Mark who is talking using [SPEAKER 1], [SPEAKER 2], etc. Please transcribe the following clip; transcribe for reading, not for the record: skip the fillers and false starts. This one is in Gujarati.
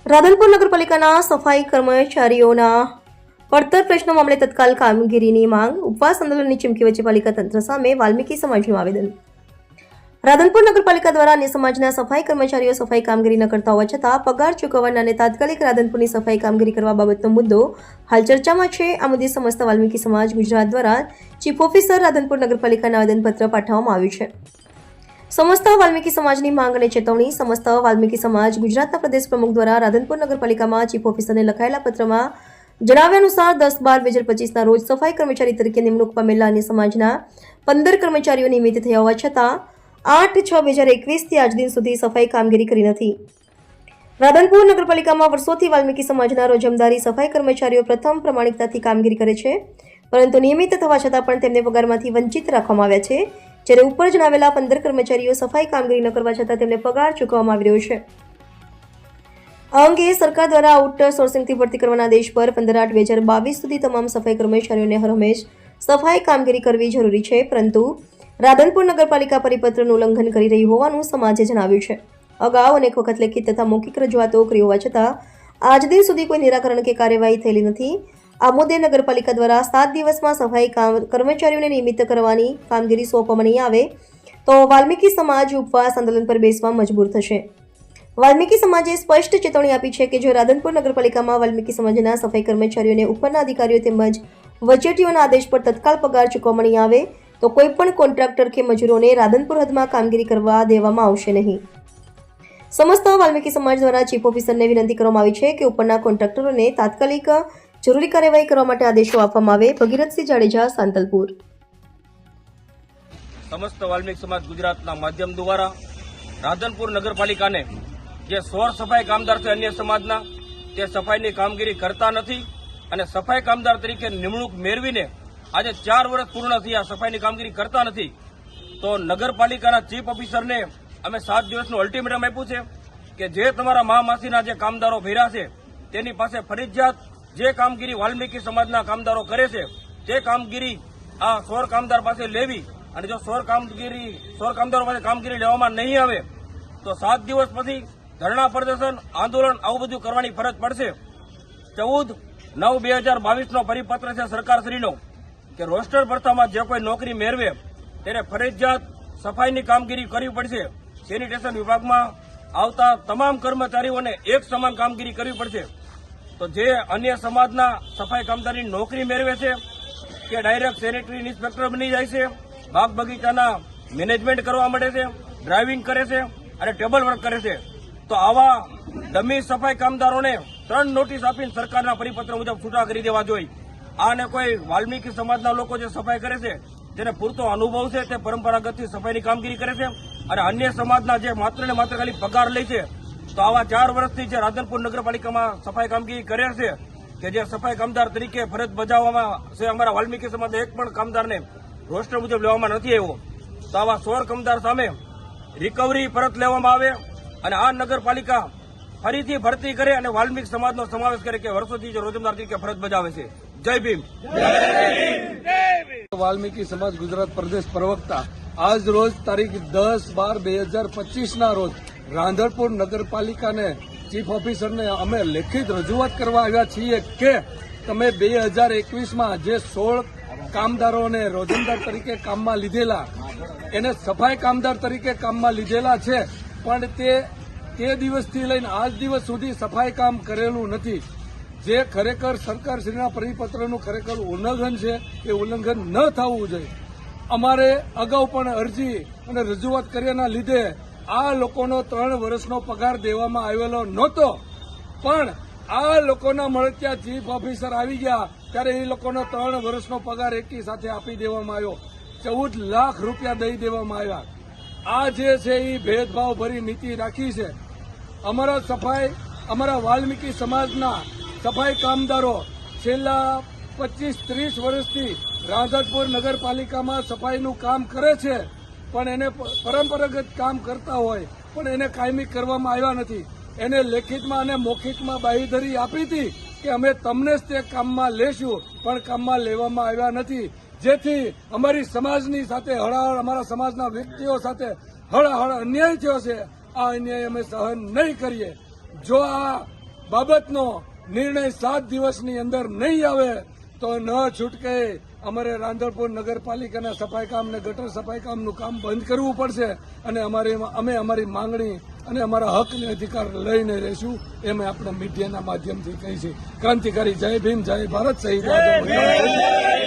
[SPEAKER 1] રાધનપુર નગરપાલિકાના સફાઈ કર્મચારીઓના પડતર પ્રશ્નો મામલે તત્કાલ કામગીરીની માંગ. ઉપવાસ આંદોલનની ચીમકી વચ્ચે પાલિકા તંત્ર સામે વાલ્મીકી સમાજનું આવેદન. રાધનપુર નગરપાલિકા દ્વારા અન્ય સમાજના સફાઈ કર્મચારીઓ સફાઈ કામગીરી ન કરતા હોવા છતાં પગાર ચૂકવવાના અને તાત્કાલિક રાધનપુરની સફાઈ કામગીરી કરવા બાબતનો મુદ્દો હાલ ચર્ચામાં છે. આ મુદ્દે સમસ્ત વાલ્મીકી સમાજ ગુજરાત દ્વારા ચીફ ઓફિસર રાધનપુર નગરપાલિકાને આવેદનપત્ર પાઠવવામાં આવ્યું છે. સમસ્ત વાલ્મીકી સમાજની માંગ અને ચેતવણી. સમસ્ત વાલ્મીકી સમાજ ગુજરાતના પ્રદેશ પ્રમુખ દ્વારા રાધનપુર નગરપાલિકામાં ચીફ ઓફિસરને લખાયેલા પત્રમાં જણાવ્યા અનુસાર 10/12/2025ના રોજ સફાઈ કર્મચારી તરીકે નિમણૂક પામેલા અન્ય સમાજના 15 કર્મચારીઓ નિયમિત થયા હોવા છતાં 8/6/2021થી આજ દિન સુધી સફાઈ કામગીરી કરી નથી. રાધનપુર નગરપાલિકામાં વર્ષોથી વાલ્મીકી સમાજના રોજમદારી સફાઈ કર્મચારીઓ પ્રથમ પ્રમાણિકતાથી કામગીરી કરે છે, પરંતુ નિયમિત થવા છતાં પણ તેમને પગારમાંથી વંચિત રાખવામાં આવ્યા છે. જ્યારે ઉપર જણાવેલા 15 કર્મચારીઓ સફાઈ કામગીરી ન કરવા છતાં તેમને પગાર ચૂકવવામાં આવી રહ્યો છે. આ અંગે સરકાર દ્વારા આઉટસોર્સિંગથી ભરતી કરવાના આદેશ પર 15/8/2022 સુધી તમામ સફાઈ કર્મચારીઓને હરહંમેશ સફાઈ કામગીરી કરવી જરૂરી છે, પરંતુ રાધનપુર નગરપાલિકા પરિપત્રનું ઉલ્લંઘન કરી રહી હોવાનું સમાજે જણાવ્યું છે. અગાઉ અનેક વખત લેખિત તથા મૌખિક રજૂઆતો કરી હોવા છતાં આજ દિન સુધી કોઈ નિરાકરણ કે કાર્યવાહી થયેલી નથી. આ મુદ્દે નગરપાલિકા દ્વારા 7 દિવસમાં સફાઈ કર્મચારીઓને નિયમિત કરવાની કામગીરી સોંપવામાં નહીં આવે તો વાલ્મીકી સમાજ ઉપવાસ આંદોલન પર બેસવા મજબૂર થશે. વાલ્મીકી સમાજે સ્પષ્ટ ચેતવણી આપી છે કે જો રાધનપુર નગરપાલિકામાં વાલ્મીકી સમાજના સફાઈ કર્મચારીઓને ઉપરના અધિકારીઓ તેમજ વચેટીઓના આદેશ પર તત્કાલ પગાર ચૂકવવામાં નહીં આવે તો કોઈપણ કોન્ટ્રાક્ટર કે મજૂરોને રાધનપુર હદમાં કામગીરી કરવા દેવામાં આવશે નહીં. સમસ્ત વાલ્મીકી સમાજ દ્વારા ચીફ ઓફિસરને વિનંતી કરવામાં આવી છે કે ઉપરના કોન્ટ્રાક્ટરોને તાત્કાલિક જરૂરી કાર્યવાહી કરવા માટે આદેશો આપવામાં આવે. ભગીરથસિંહ જાડેજા, સાંતલપુર.
[SPEAKER 2] સમસ્ત વાલ્મીકી સમાજ ગુજરાતના માધ્યમ દ્વારા રાધનપુર નગરપાલિકાને જે સોર સફાઈ કામદાર છે અન્ય સમાજના તે સફાઈની કામગીરી કરતા નથી અને સફાઈ કામદાર તરીકે નિમણૂક મેળવીને આજે 4 વર્ષ પૂર્ણ થયા સફાઈની કામગીરી કરતા નથી, તો નગરપાલિકાના ચીફ ઓફિસરને અમે 7 દિવસનું અલ્ટિમેટમ આપ્યું છે કે જે તમારા મહામાસીના જે કામદારો ભર્યા છે તેની પાસે ફરજિયાત જે કામગીરી વાલ્મીકી સમાજના કામદારો કરે છે તે કામગીરી આ સોર કામદાર પાસે લેવી, અને જો સોર કામદારો પાસે કામગીરી લેવામાં નહીં આવે તો 7 દિવસ પછી ધરણા પ્રદર્શન આંદોલન આવું બધું કરવાની ફરજ પડશે. 14/9/2022નો પરિપત્ર છે સરકારશ્રીનો કે રોસ્ટર પ્રથામાં જે કોઈ નોકરી મેળવે તેને ફરજિયાત સફાઈની કામગીરી કરવી પડશે. સેનિટેશન વિભાગમાં આવતા તમામ કર્મચારીઓને એક સમાન કામગીરી કરવી પડશે. તો જે અન્ય સમાજના સફાઈ કામદારની નોકરી મેળવે છે કે ડાયરેક્ટ સેનેટરી ઇન્સ્પેક્ટર બની જાય છે, બાગ બગીચાના મેનેજમેન્ટ કરવા માટે છે, ડ્રાઇવિંગ કરે છે અને ટેબલ વર્ક કરે છે, તો આવા ડમી સફાઈ કામદારોને 3 નોટિસ આપીને સરકારના પરિપત્ર મુજબ છૂટા કરી દેવા જોઈએ. આને કોઈ વાલ્મીકી સમાજના લોકો જે સફાઈ કરે છે જેને પૂરતો અનુભવ છે તે પરંપરાગતથી સફાઈની કામગીરી કરે છે, અને અન્ય સમાજના જે માત્ર ને માત્ર ખાલી પગાર લે છે, તો આવા 4 વર્ષથી જે રાધનપુર નગરપાલિકામાં સફાઈ કામગીરી કરે છે કે જે સફાઈ કામદાર તરીકે ફરજ બજાવવામાં છે અમારા વાલ્મીકી સમાજના એક પણ કામદારને રોસ્ટર મુજબ લેવામાં નથી આવ્યો, તો આવા 16 કામદાર સામે રિકવરી પરત લેવામાં આવે અને આ નગરપાલિકા ફરીથી ભરતી કરે અને વાલ્મીકી સમાજનો સમાવેશ કરે કે વર્ષોથી જે રોજમદાર તરીકે ફરજ બજાવે છે. જય ભીમ.
[SPEAKER 3] વાલ્મીકી સમાજ ગુજરાત પ્રદેશ પ્રવક્તા આજ રોજ તારીખ 10/12/2025ના રોજ રાધનપુર નગરપાલિકાને ચીફ ઓફિસરને અમે લેખિત રજૂઆત કરવા આવ્યા છીએ કે તમે 2021માં જે 16 કામદારોને રોજમદાર તરીકે કામમાં લીધેલા એને સફાઈ કામદાર તરીકે કામમાં લીધેલા છે, પણ તે દિવસથી લઈને આજ દિવસ સુધી સફાઈ કામ કરેલું નથી. જે ખરેખર સરકારશ્રીના પરિપત્રનું ખરેખર ઉલ્લંઘન છે એ ઉલ્લંઘન ન થવું જોઈએ. અમારે અગાઉ પણ અરજી અને રજૂઆત કર્યાના લીધે આ લોકોનો 3 વર્ષનો પગાર દેવામાં આવેલો નહોતો, પણ આ લોકોના મળત્યા ચીફ ઓફિસર આવી ગયા ત્યારે એ લોકોનો 3 વર્ષનો પગાર એકી સાથે આપી દેવામાં આવ્યો. 14 લાખ રૂપિયા દઈ દેવામાં આવ્યા. આ જે છે એ ભેદભાવ ભરી નીતિ રાખી છે. અમારા વાલ્મીકી સમાજના સફાઈ કામદારો છેલ્લા 25-30 વર્ષથી રાધનપુર નગરપાલિકામાં સફાઈનું કામ કરે છે, પણ એને પરંપરાગત કામ કરતા હોય પણ એને કાયમી કરવામાં આવ્યા નથી. એને લેખિતમાં અને મૌખિકમાં બાંહેધરી આપી હતી કે અમે તમને જ તે કામમાં લેશું, પણ કામમાં લેવામાં આવ્યા નથી, જેથી અમારી સમાજની સાથે અમારા સમાજના વ્યક્તિઓ સાથે હળહળ અન્યાય થયો છે. આ અન્યાય અમે સહન નહીં કરીએ. જો આ બાબતનો નિર્ણય 7 દિવસની અંદર નહીં આવે તો ન છૂટકે અમારે રાંધણપુર નગરપાલિકાના સફાઈ કામ ને ગટર સફાઈ કામનું કામ બંધ કરવું પડશે અને અમે અમારી માંગણી અને અમારા હક અને અધિકાર લઈને રહીશું એમ આપણે મીડિયાના માધ્યમથી કહી છે. ક્રાંતિકારી જય ભીમ, જય ભારત, શહીદ આઝમ.